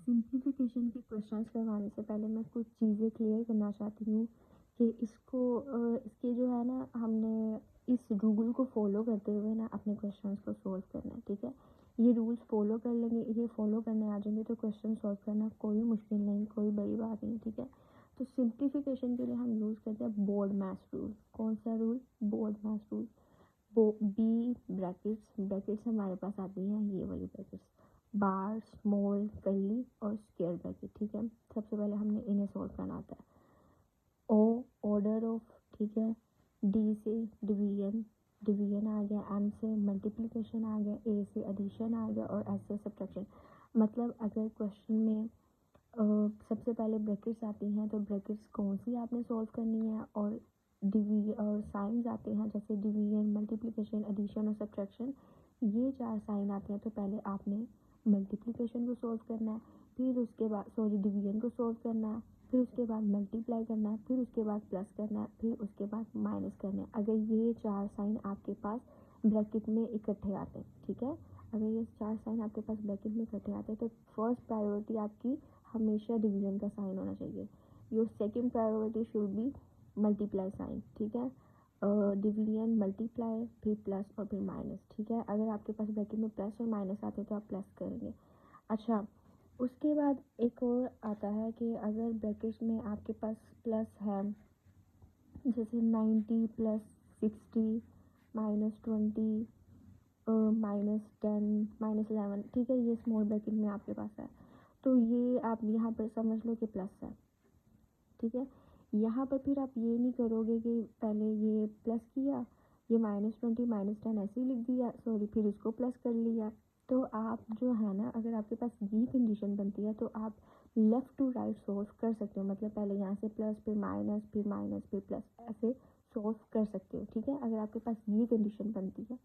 Simplification के questions करवाने से पहले मैं कुछ चीज़ें क्लियर करना चाहती हूँ कि इसके जो है ना, हमने इस रूल को फॉलो करते हुए ना अपने क्वेश्चंस को सॉल्व करना है, ठीक है। ये रूल्स फॉलो कर लेंगे, ये फॉलो करने आ जाएंगे तो क्वेश्चन सॉल्व करना कोई मुश्किल नहीं, कोई बड़ी बात नहीं, ठीक है। तो सिंप्लीफिकेशन के लिए हम यूज़ करते हैं बोर्ड मैथ रूल। कौन सा रूल? Board math rule. वो बी ब्रैकेट्स, ब्रैकेट्स हमारे पास आती हैं ये वाली ब्रैकेट्स, बार, स्मॉल, कर्ली और स्क्वायर ब्रैकेट, ठीक है। सबसे पहले हमने इन्हें सॉल्व करना होता है। ओ ऑर्डर ऑफ, ठीक है। डी से डिवीजन, डिवीजन आ गया। एम से मल्टीप्लिकेशन आ गया। ए से एडिशन आ गया और एस से सब्ट्रैक्शन। मतलब अगर क्वेश्चन में सबसे पहले ब्रैकेट्स आती हैं तो ब्रैकेट्स कौन सी आपने सॉल्व करनी है, और और साइंस आते हैं जैसे डिवीजन, मल्टीप्लिकेशन, एडिशन और सब्ट्रैक्शन। ये चार साइन आते हैं तो पहले आपने मल्टीप्लिकेशन को सॉल्व करना है, फिर उसके बाद डिवीजन को सॉल्व करना है, फिर उसके बाद मल्टीप्लाई करना है, फिर उसके बाद प्लस करना है, फिर उसके बाद माइनस करना है। अगर ये चार साइन आपके पास ब्रैकेट में इकट्ठे आते हैं, ठीक है। अगर ये चार साइन आपके पास ब्रैकेट में इकट्ठे आते हैं तो फर्स्ट प्रायोरिटी आपकी हमेशा डिवीजन का साइन होना चाहिए। Your second priority should be multiply sign, ठीक है। डिवीजन, मल्टीप्लाई, फिर प्लस और फिर माइनस, ठीक है। अगर आपके पास ब्रैकेट में प्लस और माइनस आते हैं तो आप प्लस करेंगे। अच्छा, उसके बाद एक और आता है कि अगर ब्रैकेट्स में आपके पास प्लस है, जैसे 90 प्लस 60 माइनस 20 -10 -11, ठीक है। ये स्मॉल ब्रैकेट में आपके पास है तो ये आप यहाँ पर समझ लो कि प्लस है, ठीक है। यहाँ पर फिर आप ये नहीं करोगे कि पहले ये प्लस किया, ये -20 -10 ऐसे ही लिख दिया, सॉरी, फिर इसको प्लस कर लिया। तो आप जो है ना, अगर आपके पास ये कंडीशन बनती है तो आप लेफ़्ट टू राइट सॉल्व कर सकते हो। मतलब पहले यहाँ से प्लस, फिर माइनस फिर प्लस, ऐसे सॉल्व कर सकते हो, ठीक है। अगर आपके पास ये कंडीशन बनती है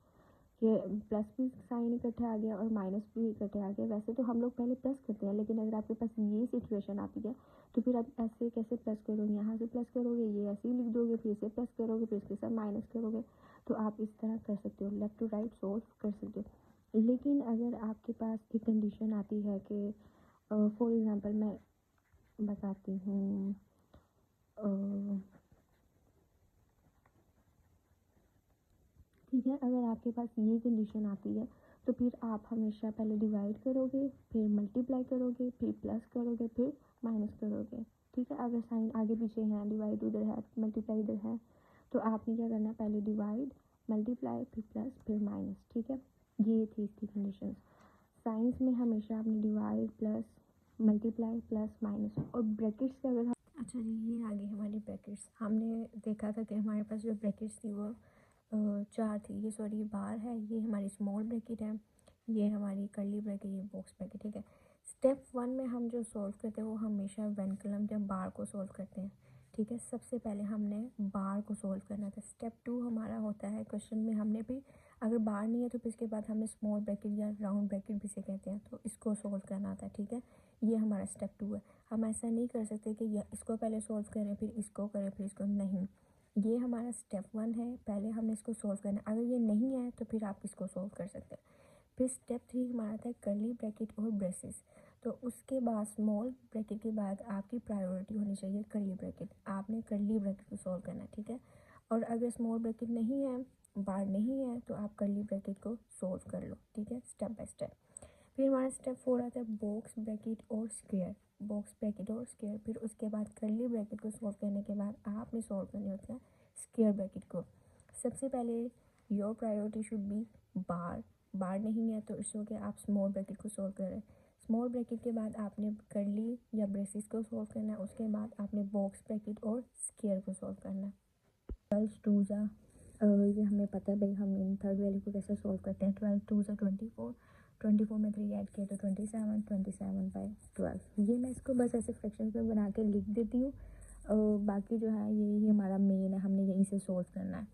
कि प्लस भी साइन इकट्ठे आ गया और माइनस भी इकट्ठे आ गया। वैसे तो हम लोग पहले प्लस करते हैं, लेकिन अगर आपके पास ये सिचुएशन आती है तो फिर आप ऐसे कैसे प्लस करोगे? यहाँ से प्लस करोगे, ये ऐसे ही लिख दोगे, फिर से प्लस करोगे, फिर इसके साथ माइनस करोगे। तो आप इस तरह कर सकते हो, लेफ़्ट टू राइट सॉल्व कर सकते हो। लेकिन अगर आपके पास एक कंडीशन आती है कि फॉर एग्ज़ाम्पल मैं बताती हूँ, ठीक है। अगर आपके पास ये कंडीशन आती है तो फिर आप हमेशा पहले डिवाइड करोगे, फिर मल्टीप्लाई करोगे, फिर प्लस करोगे, फिर माइनस करोगे, ठीक है। अगर साइन आगे पीछे हैं, डिवाइड उधर है, मल्टीप्लाई इधर है, तो आपने क्या करना है? पहले डिवाइड, मल्टीप्लाई, फिर प्लस, फिर माइनस, ठीक है। ये थी इसकी कंडीशन। साइंस में हमेशा आपने divide, plus, multiply, plus, minus और ब्रैकेट्स का अगर हम, अच्छा जी, ये आ गई हमारी ब्रैकेट्स। हमने देखा था कि हमारे पास जो ब्रैकेट्स थी वो चार थी। ये सॉरी बार है, ये हमारी स्मॉल ब्रैकेट है, ये हमारी कर्ली ब्रैकेट, ये बॉक्स ब्रैकेट, ठीक है। स्टेप 1 में हम जो सॉल्व करते हैं वो हमेशा वन कॉलम या बार को सॉल्व करते हैं, ठीक है। सबसे पहले हमने बार को सॉल्व करना था। स्टेप 2 हमारा होता है, क्वेश्चन में हमने भी अगर बार नहीं है तो फिर इसके बाद हमने स्मॉल ब्रैकेट या राउंड ब्रैकेट भी से कहते हैं, तो इसको सॉल्व करना था, ठीक है। ये हमारा स्टेप 2 है। हम ऐसा नहीं कर सकते कि इसको पहले सॉल्व करें फिर इसको करें फिर इसको, नहीं। ये हमारा स्टेप 1 है, पहले हमने इसको सॉल्व करना है। अगर ये नहीं है तो फिर आप इसको सॉल्व कर सकते हैं। फिर स्टेप 3 हमारा था कर्ली ब्रैकेट और ब्रेसेस। तो उसके बाद स्मॉल ब्रैकेट के बाद आपकी प्रायोरिटी होनी चाहिए कर्ली ब्रैकेट। आपने कर्ली ब्रैकेट को सॉल्व करना है, ठीक है। और अगर स्मॉल ब्रैकेट नहीं है, बार नहीं है, तो आप कर्ली ब्रैकेट को सॉल्व कर लो, ठीक है, स्टेप बाय स्टेप। फिर हमारा स्टेप 4 आता है बॉक्स ब्रैकेट और स्क्वायर। बॉक्स ब्रैकेट और स्क्वायर, फिर उसके बाद कर्ली ब्रैकेट को सॉल्व करने के बाद आपने सॉल्व करने होता है स्क्वायर ब्रैकेट को। सबसे पहले your priority should be bar. Bar नहीं है तो इट्स ओके, आप स्मॉल ब्रैकेट को सॉल्व करें। स्मॉल ब्रैकेट के बाद आपने कर्ली या ब्रेसिस को सॉल्व करना है, उसके बाद आपने बॉक्स ब्रैकेट और स्क्वायर को सॉल्व करना है। 12 टू ज़ा, ये हमें पता है भाई, हम इन थर्ड वैल्यू को कैसे सॉल्व करते हैं। 12 टू ज़ा 24, 24 में 3 ऐड किया तो 27, 27/12। ये मैं इसको बस ऐसे फ्रैक्शन में बना के लिख देती हूँ। बाकी जो है यही हमारा मेन है, हमने यहीं से सॉल्व करना है।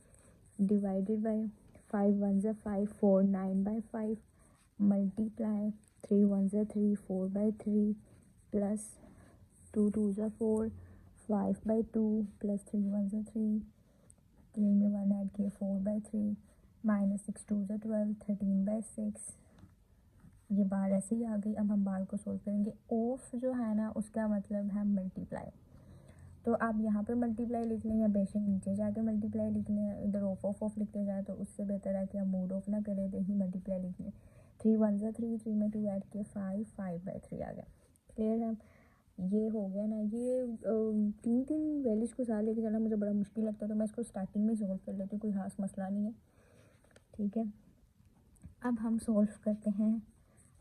डिवाइडेड बाय 5 1 ज़ा 5, 4 9/5, मल्टीप्लाई 3 1 ज़ा 3, 4/3, प्लस 2 2 ज़ा 4, 5/2, प्लस 3 1 ज़ा 3, 3 में 1 ऐड किया 4/3, -6 2 ज़ा 12, 13/6, ये बार ऐसे ही आ गई। अब हम बार को सोल्व करेंगे। ऑफ जो है ना उसका मतलब है मल्टीप्लाई, तो आप यहाँ पे मल्टीप्लाई लिख लें या बेशक नीचे जाके मल्टीप्लाई लिख लें, इधर ऑफ लिखते जाए तो उससे बेहतर है कि आप मूड ऑफ ना करें तो ही मल्टीप्लाई लिख लें। 3 1 ज़ा 3, 3 में 2 ऐड किए 5, 5/3 आ गया। क्लियर है? ये हो गया ना। ये तीन तीन वैल्यूज़ को साथ लेके चलना मुझे बड़ा मुश्किल लगता है, तो मैं इसको स्टार्टिंग में सोल्व कर लेती हूँ, कोई खास मसला नहीं है। ठीक है, अब हम सोल्व करते हैं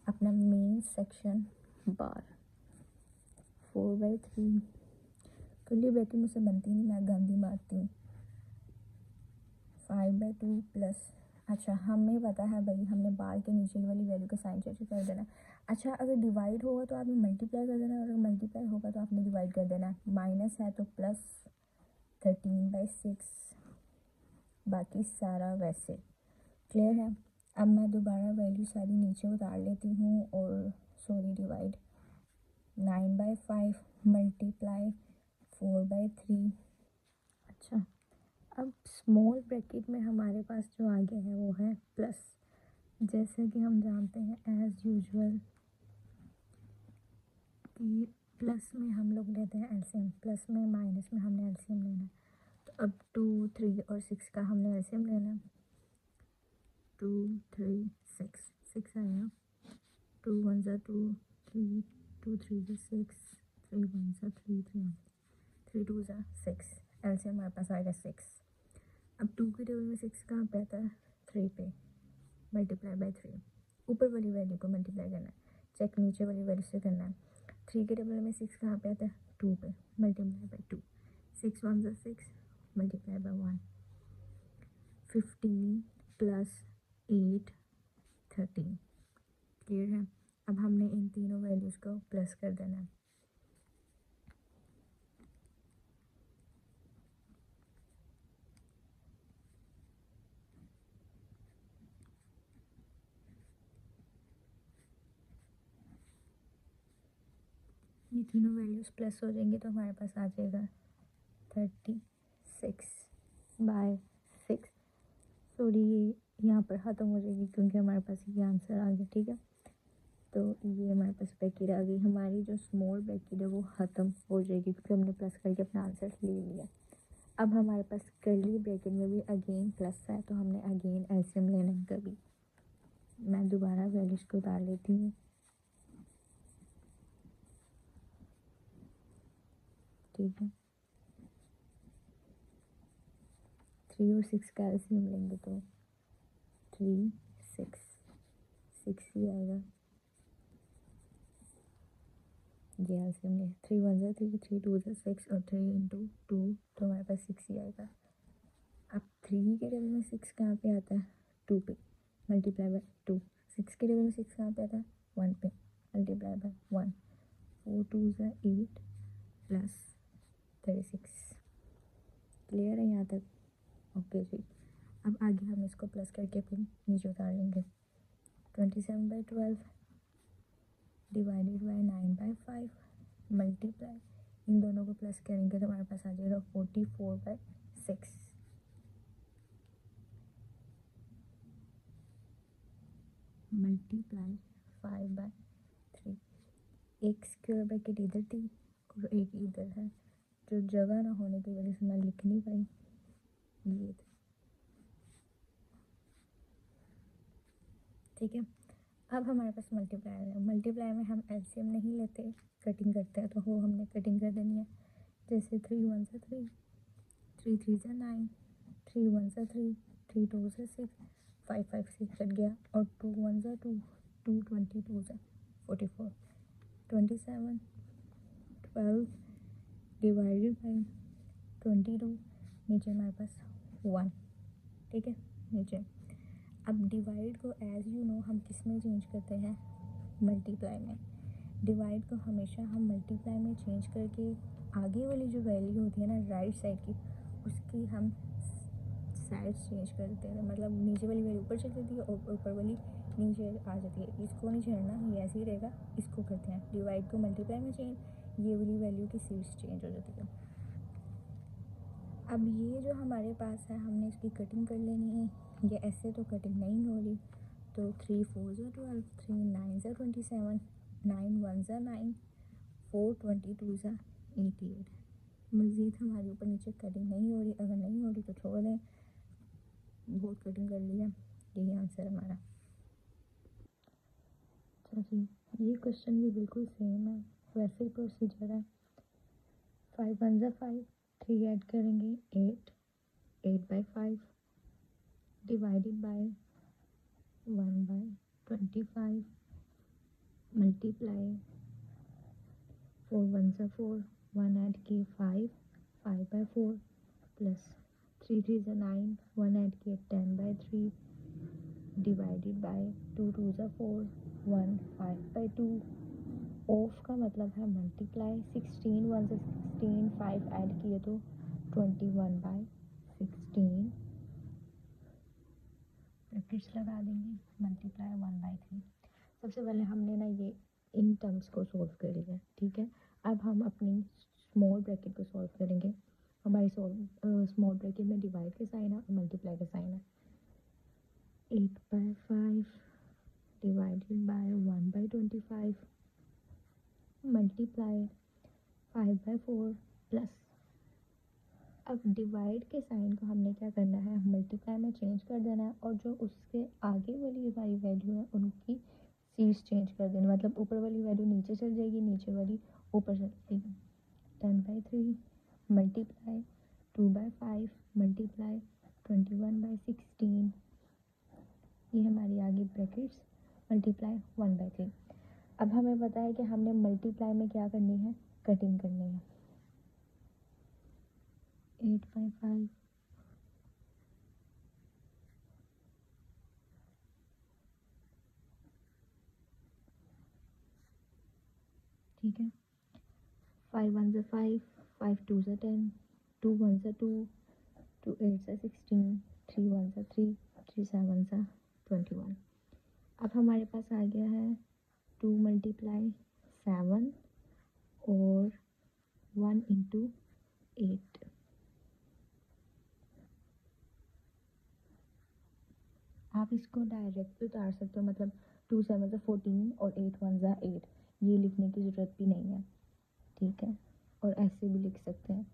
अपना मेन सेक्शन बार। 4/3 करली ब्रैकेट मुझसे बनती नहीं, मैं गांधी मारती हूँ। 5/2 प्लस, अच्छा हमें पता है भाई, हमने बार के नीचे वाली वैल्यू का साइन चेंज कर देना। अच्छा अगर डिवाइड होगा तो आपने मल्टीप्लाई कर देना, और अगर मल्टीप्लाई होगा तो आपने डिवाइड कर देना। माइनस है तो प्लस 13/6, बाकी सारा वैसे। क्लियर है? अब मैं दोबारा वैल्यू सारी नीचे उतार लेती हूँ और सॉरी डिवाइड 9/5 मल्टीप्लाई 4/3। अच्छा अब स्मॉल ब्रैकेट में हमारे पास जो आगे है वो है प्लस। जैसे कि हम जानते हैं एज़ यूजुअल कि प्लस में हम लोग लेते हैं एलसीएम, प्लस में माइनस में हमने एलसीएम लेना है। तो अब 2 3 और 6 का हमने एलसीएम लेना है। 2 3 6 6 आएगा। 2 1 ज़ा 2 3, 2 3 ज़ा 6, 3 1 ज़ा 3, 3 2 ज़ा 6, एलसीएम हमारे पास आएगा 6। अब 2 के टेबल में 6 कहाँ पे आता है? 3 पे, मल्टीप्लाई/3। ऊपर वाली वैल्यू को मल्टीप्लाई करना है, चेक नीचे वाली वैल्यू से करना है। 3 के टेबल में 6 कहाँ पे आता है? 2 पे, मल्टीप्लाई/2। 6 1 ज़ा 6, मल्टीप्लाई/1। 15 प्लस 8 13। क्लियर है? अब हमने इन तीनों वैल्यूज़ को प्लस कर देना है। ये तीनों वैल्यूज़ प्लस हो जाएंगे तो हमारे पास आ जाएगा 36/6। सॉरी ये यहाँ पर ख़त्म हो जाएगी क्योंकि हमारे पास ये आंसर आ गया। ठीक है, तो ये हमारे पास ब्रैकेट आ गई। हमारी जो स्मॉल ब्रैकेट है वो ख़त्म हो जाएगी क्योंकि हमने प्लस करके अपना आंसर ले लिया। अब हमारे पास कर्ली ब्रैकेट में भी अगेन प्लस है, तो हमने अगेन एलसीएम लेना है कभी। मैं दोबारा वैल्यूज़ को उतार लेती हूँ। ठीक है, 3 और 6 का एलसीएम लेंगे तो 3 6 6 ही आएगा। ये एलसीएम ले 3 1 ज़ा 3, 3 2 ज़ा 6 और 3 इंटू 2, तो हमारे पास 6 ही आएगा। अब 3 के टेबल में 6 कहाँ पे आता है? 2 पे, मल्टीप्लाई/2। 6 के टेबल में 6 कहाँ पे आता है? 1 पे, मल्टीप्लाई/1। 4 2 ज़ा 8 प्लस 36। क्लियर है यहाँ तक? ओके जी। अब आगे हम इसको प्लस करके फिर नीचे उतार लेंगे। 27/12 डिवाइडेड बाई 9/5 मल्टीप्लाई, इन दोनों को प्लस करेंगे तो हमारे पास आ जाएगा 44/6 मल्टीप्लाई 5/3। एक स्क्वायर ब्रैकेट इधर थी और एक इधर है, जो जगह ना होने की वजह से मैं लिख नहीं पाई। ये थी। ठीक है, अब हमारे पास मल्टीप्लाई है। मल्टीप्लाई में हम एलसीएम नहीं लेते, कटिंग करते हैं, तो वो हमने कटिंग कर देनी है। जैसे 3 1 ज़ा 3, 3 3 ज़ा 9, 3 1 ज़ा 3, 3 2 ज़ा 6, 5 5 6 कट गया, और 2 1 ज़ा 2, 2 22 ज़ा 44। 27 12 डिवाइडेड बाई 22, नीचे हमारे पास 1। ठीक है, नीचे। अब डिवाइड को एज़ यू नो हम किस में चेंज करते हैं? मल्टीप्लाई में। डिवाइड को हमेशा हम मल्टीप्लाई में चेंज करके आगे वाली जो वैल्यू होती है ना राइट साइड की, उसकी हम साइड चेंज कर देते हैं। मतलब नीचे वाली वैल्यू ऊपर चली जाती है और ऊपर वाली नीचे आ जाती है। इसको नहीं छेड़ना, ये ऐसे ही रहेगा। इसको करते हैं डिवाइड को मल्टीप्लाई में चेंज, ये वाली वैल्यू की सीड्स चेंज हो जाती है। अब ये जो हमारे पास है हमने इसकी कटिंग कर लेनी है। ये ऐसे तो कटिंग नहीं हो रही, तो 3 4 ज़ा 12, 3 9 ज़ा 27, 9 1 ज़ा 9, 4 22 ज़ा 88। मज़ीद हमारे ऊपर नीचे कटिंग नहीं हो रही, अगर नहीं हो रही तो छोड़ दें, बहुत कटिंग कर लिया। यही आंसर हमारा। अच्छा जी, ये क्वेश्चन भी बिल्कुल सेम है, वैसे ही प्रोसीजर है। 5 1 ज़ा 5, 3 ऐड करेंगे 8, 8/5 डिवाइडेड बाय 1/25 मल्टीप्लाई 4 1 ज़ा 4, 1 ऐड किए 5, 5/4 प्लस 3 3 ज़ा 9, 1 ऐड किए 10/3 डिवाइडेड बाय 2 2 ज़ा 4, 1 5/2। ऑफ का मतलब है मल्टीप्लाई, 16 1 ज़ा 16, 5 ऐड किए तो 21/16 ब्रैकेट्स लगा देंगे, मल्टीप्लाई 1/3। सबसे पहले हमने ना ये इन टर्म्स को सॉल्व कर लिया, ठीक है। अब हम अपनी स्मॉल ब्रैकेट को सॉल्व करेंगे। हमारी स्मॉल ब्रैकेट में डिवाइड का साइन है और मल्टीप्लाई का साइन है। 8/5 डिवाइडेड बाय 1/25 मल्टीप्लाई 5/4 प्लस, अब डिवाइड के साइन को हमने क्या करना है, मल्टीप्लाई में चेंज कर देना है, और जो उसके आगे वाली हमारी वैल्यू है उनकी सीरीज चेंज कर देनी, मतलब ऊपर वाली वैल्यू नीचे चल जाएगी, नीचे वाली ऊपर चल जाएगी। 10/3 मल्टीप्लाई 2/5 मल्टीप्लाई 21/16, ये हमारी आगे ब्रैकेट्स मल्टीप्लाई 1/3। अब हमें पता है कि हमने मल्टीप्लाई में क्या करनी है, कटिंग करनी है। 8/5 ठीक है। 5 1 ज़ा 5, 5 2 ज़ा 10, 2 1 ज़ा 2, 2 8 ज़ा 16, 3 1 ज़ा 3, 3 7 ज़ा 21। अब हमारे पास आ गया है 2 मल्टीप्लाई 7 और 1 इंटू 8। आप इसको डायरेक्ट भी उतार सकते हो, मतलब 2 7 ज़ा 14 और 8 1 ज़ा 8, ये लिखने की ज़रूरत भी नहीं है, ठीक है। और ऐसे भी लिख सकते हैं।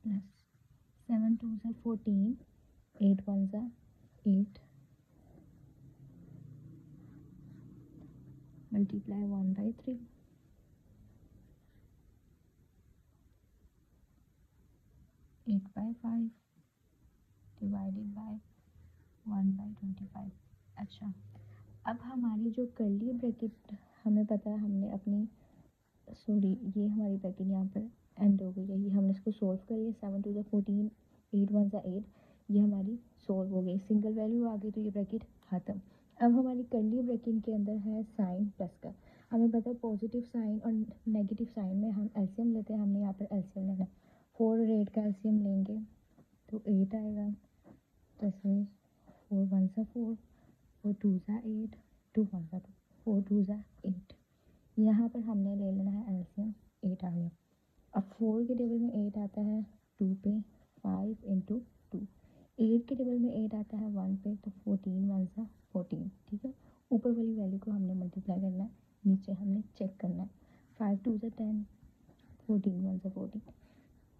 प्लस 7 2 ज़ा 14, 8 1 ज़ा 8 मल्टीप्लाई 1/3 8/5 डिवाइडेड बाय 1/25। अच्छा, अब हमारी जो कर्ली ब्रैकेट, हमें पता है हमने अपनी, सॉरी ये हमारी ब्रैकेट यहाँ पर एंड हो गई है, ये हमने इसको सॉल्व कर लिया। 7 2 ज़ा 14, 8 1 ज़ा 8, ये हमारी सॉल्व हो गई, सिंगल वैल्यू आ गई, तो ये ब्रैकेट ख़त्म। अब हमारी कर्ली ब्रैकेट के अंदर है साइन प्लस का। हमें पता है पॉजिटिव साइन और नेगेटिव साइन में हम एलसीएम लेते हैं, हमने यहाँ पर एलसीएम लेना है। 4 और 8 का एलसीएम लेंगे तो 8 आएगा, प्लस 4 1 ज़ा 4, 4 2 ज़ा 8, 2 1 ज़ा 2, 4 2 ज़ा 8। यहाँ पर हमने ले लेना है एलसीएम, 8 आ गया। अब 4 के टेबल में 8 आता है 2 पे, 5 इंटू 2। 8 के टेबल में 8 आता है 1 पे, तो 14 1 ज़ा 14, ठीक है। ऊपर वाली वैल्यू को हमने मल्टीप्लाई करना है, नीचे हमने चेक करना है। 5 2 ज़ा 10, 14 1 ज़ा 14,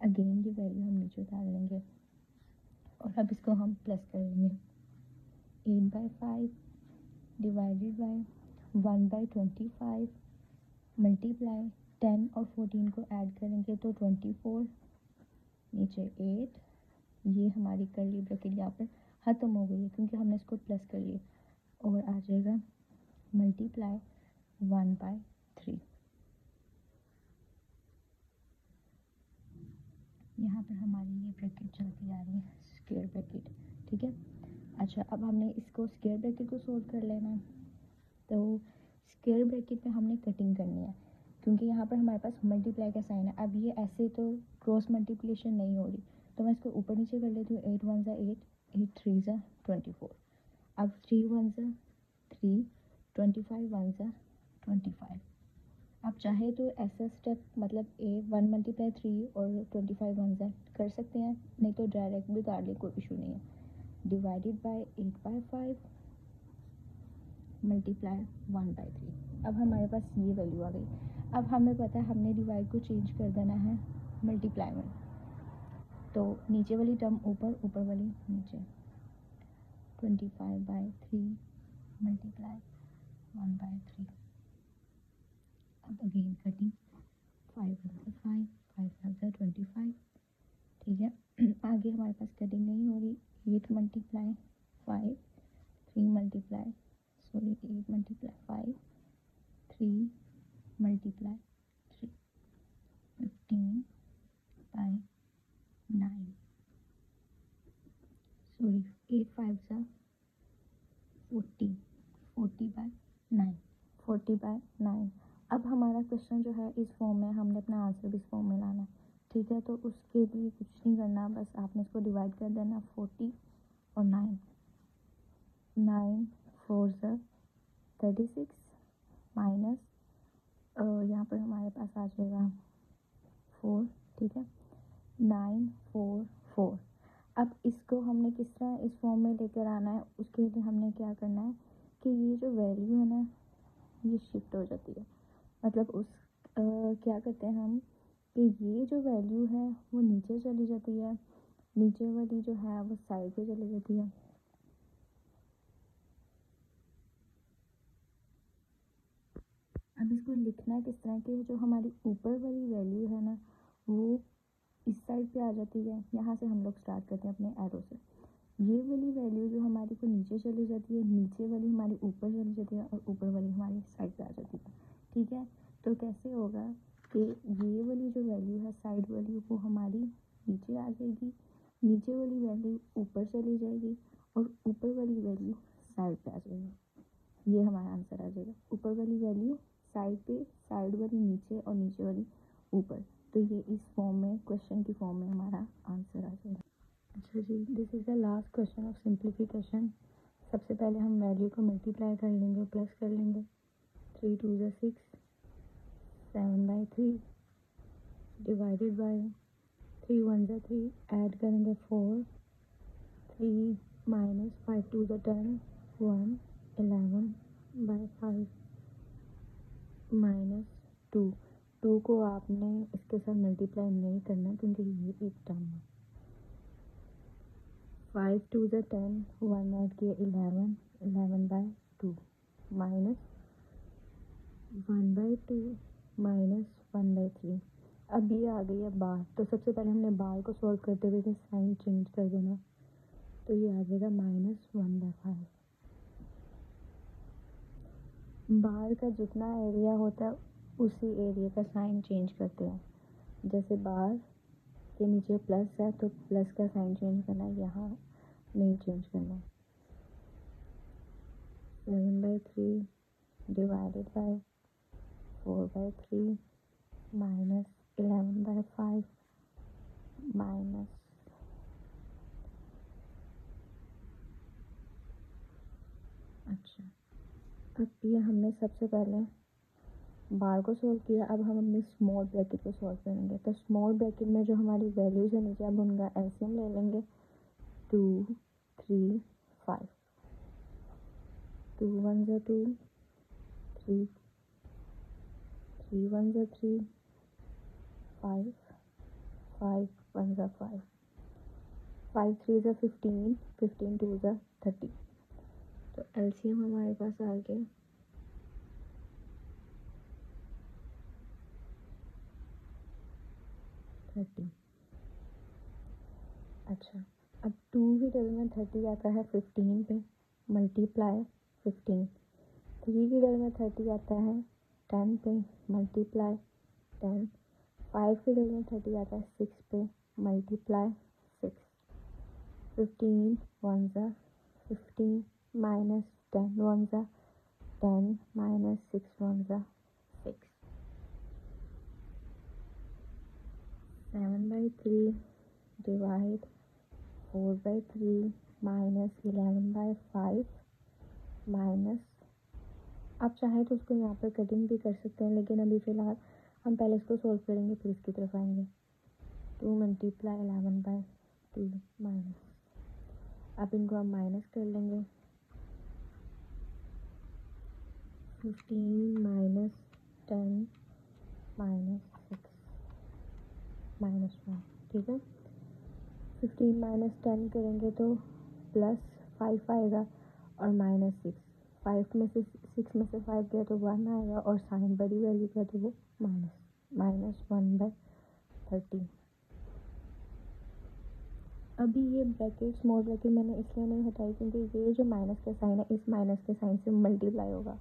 अगेन ये वैल्यू हम नीचे उतार लेंगे और अब इसको हम प्लस कर लेंगे। 8/5 डिवाइडेड बाय 1/25 मल्टीप्लाई 10 और 14 को ऐड करेंगे तो 24, नीचे 8। ये हमारी कर्ली ब्रैकेट यहाँ पर ख़त्म हो गई है क्योंकि हमने इसको प्लस कर लिया, और आ जाएगा मल्टीप्लाई 1/3। यहाँ पर हमारी ये ब्रैकेट चलती आ रही है, स्क्वायर ब्रैकेट, ठीक है। अच्छा, अब हमने इसको स्क्वायर ब्रैकेट को सोल्व कर लेना है, तो स्क्वायर ब्रैकेट में हमने कटिंग करनी है क्योंकि यहाँ पर हमारे पास मल्टीप्लाई का साइन है। अब ये ऐसे तो क्रॉस मल्टीप्लिकेशन नहीं हो रही, तो मैं इसको ऊपर नीचे कर लेती हूँ। 8 1 ज़ा 8, 8 3 ज़ा 24। अब 3 1 ज़ा 3, 25 1 ज़ा 25। आप चाहे तो ऐसा स्टेप मतलब 1 × 3 और 25 1 कर सकते हैं, नहीं तो डायरेक्ट भी कर ले, कोई इशू नहीं है। Divided by 8/5 multiply 1/3। अब हमारे पास ये वैल्यू आ गई। अब हमें पता है हमने डिवाइड को चेंज कर देना है मल्टीप्लाई में, तो नीचे वाली टर्म ऊपर, ऊपर वाली नीचे। 25/3 मल्टीप्लाई 1/3। अब अगेन कटिंग, 5 1 5, 5 1 25। ठीक है, आगे हमारे पास कटिंग नहीं हो रही। 8 मल्टीप्लाई 5, 3 मल्टीप्लाई 8 मल्टीप्लाई 5, 3 मल्टीप्लाई 3, 15/9। 8 5 40, 40/9, 40/9। अब हमारा क्वेश्चन जो है इस फॉर्म में, हमने अपना आंसर भी इस फॉर्म में लाना है। ठीक है, तो उसके लिए कुछ नहीं करना, बस आपने इसको डिवाइड कर देना 40 और 9। 9 4 36 माइनस यहाँ पर हमारे पास आ जाएगा 4। ठीक है, 9 4 4। अब इसको हमने किस तरह इस फॉर्म में लेकर आना है, उसके लिए हमने क्या करना है कि ये जो वैल्यू है ना, ये शिफ्ट हो जाती है। मतलब क्या करते हैं हम कि ये जो वैल्यू है वो नीचे चली जाती है, नीचे वाली जो है वो साइड पे चली जाती है। अब इसको लिखना है किस तरह के, जो हमारी ऊपर वाली वैल्यू है ना वो इस साइड पे आ जाती है। यहाँ से हम लोग स्टार्ट करते हैं अपने एरो से। ये वाली वैल्यू जो हमारी को नीचे चली जाती है, नीचे वाली हमारी ऊपर चली जाती है, और ऊपर वाली हमारी साइड पे आ जाती है। ठीक है, तो कैसे होगा कि ये वाली जो वैल्यू है साइड वाली वो हमारी नीचे आ जाएगी, नीचे वाली वैल्यू ऊपर चली जाएगी, और ऊपर वाली वैल्यू साइड पे आ जाएगी। ये हमारा आंसर आ जाएगा। ऊपर वाली वैल्यू साइड पे, साइड वाली नीचे, और नीचे वाली ऊपर। तो ये इस फॉर्म में, क्वेश्चन की फॉर्म में हमारा आंसर आ जाएगा। अच्छा जी, this is the last question of simplification. सबसे पहले हम वैल्यू को मल्टीप्लाई कर लेंगे, प्लस कर लेंगे। 3 2 6, 7/3 डिवाइडेड बाय 3 1 3, ऐड करेंगे 4, 3 माइनस 5 2 10, 1 11/5 माइनस 2। 2 को आपने इसके साथ मल्टीप्लाई नहीं करना क्योंकि ये एक टर्म है। 5 2 10, 1 ऐड किया 11, 11/2 माइनस 1/2 माइनस 1/3। अब ये आ गई है बार, तो सबसे पहले हमने बार को सॉल्व करते हुए साइन चेंज कर देना, तो ये आ जाएगा -1/5। बार का जितना एरिया होता है उसी एरिया का साइन चेंज करते हैं। जैसे बार के नीचे प्लस है तो प्लस का साइन चेंज करना है, यहाँ नहीं चेंज करना। 7/3 डिवाइडेड बाय 4/3 माइनस 11/5 माइनस, अच्छा अब ये हमने सबसे पहले बार को सॉल्व किया। अब हम अपनी स्मॉल ब्रैकेट को सॉल्व करेंगे। तो स्मॉल ब्रैकेट में जो हमारी वैल्यूज है नीचे, अब उनका एलसीएम ले लेंगे। 2 3 5, 2 1 2, 3 3 1 3, 5 5 1 5, 5 3 15, 15 2 30। तो एलसीएम हमारे पास आ गया 30। अच्छा, अब 2 की टेबल में 30 आता है 15 पे, मल्टीप्लाई 15। 3 की टेबल में 30 आता है 10 पे, मल्टीप्लाई 10। 5 की टेबल में 30 आता है 6 पे, multiply 6। 15 1 15 minus 10 1 10 minus 6 1 6। 7/3 divide 4/3 minus 11/5 minus आप चाहें तो उसको यहाँ पर कटिंग भी कर सकते हैं, लेकिन अभी फ़िलहाल हम पहले इसको सॉल्व करेंगे फिर इसकी तरफ आएंगे। 2 मल्टीप्लाई 11/2 माइनस, अब इनको हम माइनस कर लेंगे। 15 माइनस 10 माइनस 6 माइनस 1, ठीक है। 15 माइनस 10 करेंगे तो प्लस 5 आएगा और माइनस 6, 5 में से 6 में से 5 गया तो 1 आएगा और साइन बड़ी वैल्यू का तो वो -1/30। अभी ये ब्रैकेट स्मॉल ब्रैकेट मैंने इसलिए नहीं हटाई क्योंकि ये जो माइनस का साइन है इस माइनस के साइन से मल्टीप्लाई होगा,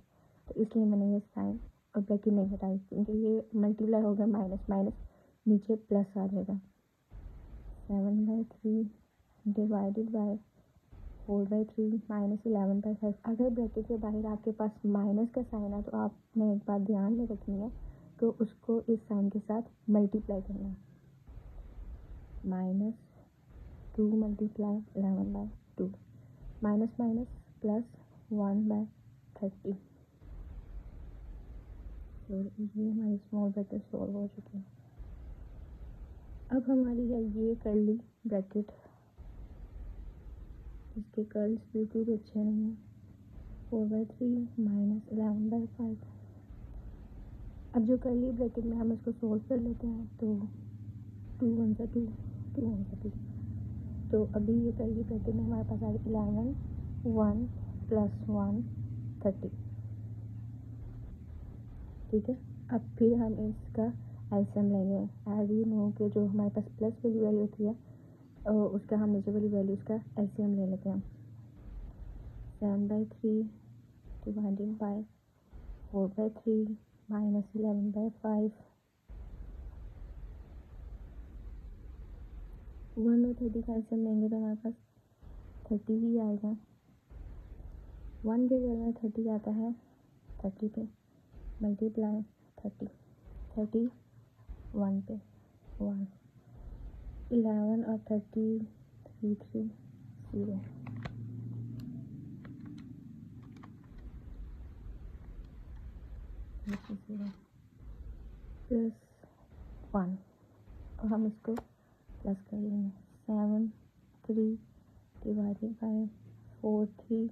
तो इसलिए मैंने ये साइन और ब्रैकेट नहीं हटाई, क्योंकि ये मल्टीप्लाई होगा माइनस माइनस नीचे प्लस आ जाएगा। 7/3 डिवाइडेड बाय 4/3 -11/5। अगर ब्रैकेट के बाहर आपके पास माइनस का साइन है तो आपने एक बात ध्यान में रखनी है तो उसको इस साइन के साथ मल्टीप्लाई करना है। -2 मल्टीप्लाई 11/2 माइनस माइनस प्लस 1/30। तो ये हमारी स्मॉल ब्रैकेट सॉल्व हो चुकी है। अब हमारी है ये कर्ली ब्रैकेट, इसके कर्ल्स बिल्कुल भी अच्छे नहीं हैं। 4/3 -11/5। अब जो कर्ली ब्रैकेट में हम इसको सोल्व कर लेते हैं तो 2 1 2 2 1 2। तो अभी ये कर्ली ब्रैकेट में हमारे पास आ गया 11 1 + 1 30, ठीक है। अब फिर हम इसका एलसीएम लेंगे। एज यू नो कि जो हमारे पास प्लस वाली वैल्यू होती है उसका हम नीचे वाली वैल्यू उसका एलसीएम ले लेते हैं। 7/3 डिवाइडेड बाय 4/3 -11/5। 1 और 30 का एलसीएम लेंगे तो हमारे पास 30 ही आएगा। 1 के जगह में 30 आता है, 30 पे मल्टीप्लाई 30 1 पे 1, 11 और 30 3 3 0 प्लस 1 और हम इसको प्लस कर लेंगे। 7 3 डिवाइडेड बाय 4 3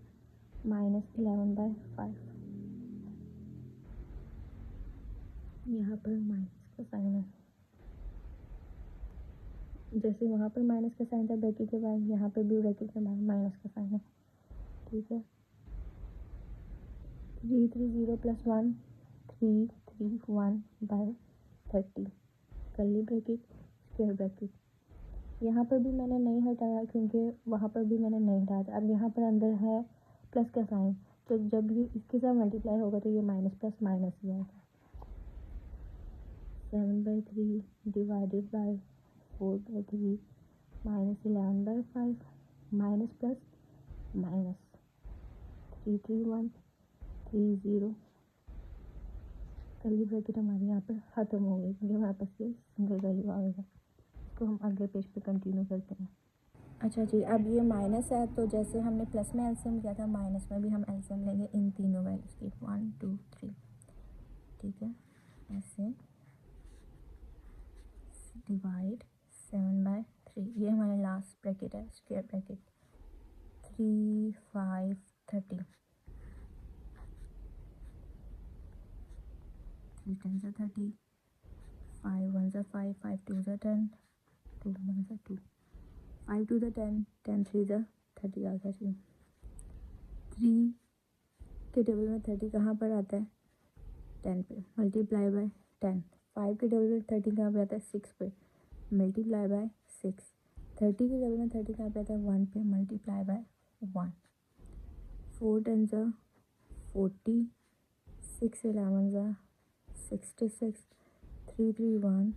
-11/5। यहाँ पर माइनस का साइन है, जैसे वहाँ पर माइनस का साइन था ब्रैकेट के बाद, यहाँ पर भी ब्रैकेट के बाद माइनस का साइन है, ठीक है। 3 3 0 + 1 3 3 1/30 कर्ली ब्रैकेट स्क्वायर ब्रैकेट। यहाँ पर भी मैंने नहीं हटाया क्योंकि वहाँ पर भी मैंने नहीं हटाया था। अब यहाँ पर अंदर है प्लस का साइन, तो जब ये इसके साथ मल्टीप्लाई होगा तो ये माइनस प्लस माइनस ही आएगा। 7/3 divided by 4/3 -11/5 minus plus minus 3 3 1 3 0। Curly bracket हमारी यहाँ पर ख़त्म हो गई क्योंकि हमारे पास ये सिंगल वैल्यू आएगा। इसको हम अगले पेज पे कंटिन्यू करते हैं। अच्छा जी, अब ये माइनस है तो जैसे हमने प्लस में एलसीएम किया था माइनस में भी हम एलसीएम लेंगे इन तीनों वैल्यूज़ की 1 2 3, ठीक है। ऐसे डिवाइड 7/3, ये हमारा लास्ट ब्रैकेट है स्क्वायर ब्रैकेट। 3 5 30, 3 10 30, 5 1 5, 5 2 10, 2 1 2, 5 2 10, 10 3 30 आ गया जी। 3 के टेबल में 30 कहाँ पर आता है? 10 पे मल्टीप्लाई बाय 10। 5 के टेबल में 30 कहाँ पे आता है? 6 पे मल्टीप्लाई बाय 6। 30 के टेबल में 30 कहाँ पे आता है? 1 पे मल्टीप्लाई बाय 1। 4 10 40, 6 11 66, 3 3 1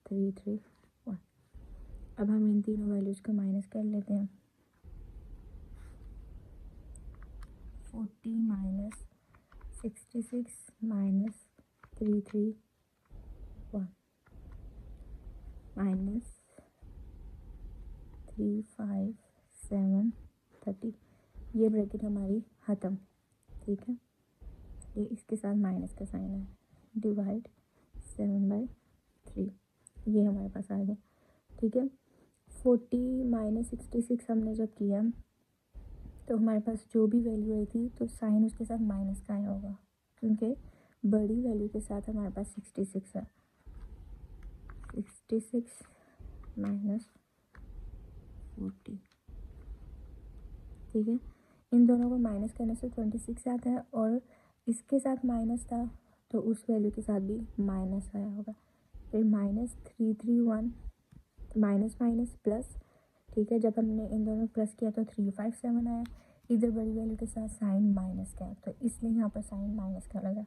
3 3 1। अब हम इन तीनों वैल्यूज़ को माइनस कर लेते हैं। 40 -66 -3 3 1 -3 5 7 30। ये ब्रैकेट हमारी ख़त्म, ठीक है। ये इसके साथ माइनस का साइन है, डिवाइड 7/3, ये हमारे पास आ गया। ठीक है, 40 माइनस 66 हमने जब किया तो हमारे पास जो भी वैल्यू आई थी तो साइन उसके साथ माइनस का आया होगा, क्योंकि बड़ी वैल्यू के साथ हमारे पास 66 है। 66 माइनस 40, ठीक है, इन दोनों को माइनस करने से 26 आता है, और इसके साथ माइनस था तो उस वैल्यू के साथ भी माइनस आया होगा। फिर -331, माइनस माइनस प्लस, ठीक है, जब हमने इन दोनों प्लस किया तो 357 आया। इधर बड़ी वैल्यू के साथ साइन माइनस का है तो इसलिए यहाँ पर साइन माइनस का लगा।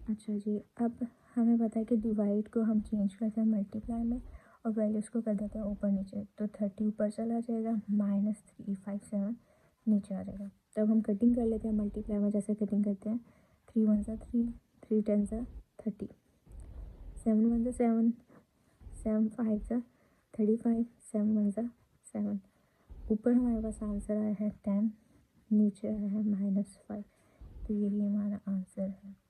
अच्छा जी, अब हमें पता है कि डिवाइड को हम चेंज करते हैं मल्टीप्लाई में और वैल्यूज़ को कर देते हैं ऊपर नीचे, तो 30 ऊपर चला जाएगा, -357 नीचे आ जाएगा। तब हम कटिंग कर लेते हैं मल्टीप्लाई में, जैसे कटिंग करते हैं 3 1 3, 3 10 30, 7 1 7, 7 5 35, 7 1 7। ऊपर हमारे पास आंसर आया है 10, नीचे आया है -5, तो यही हमारा आंसर है।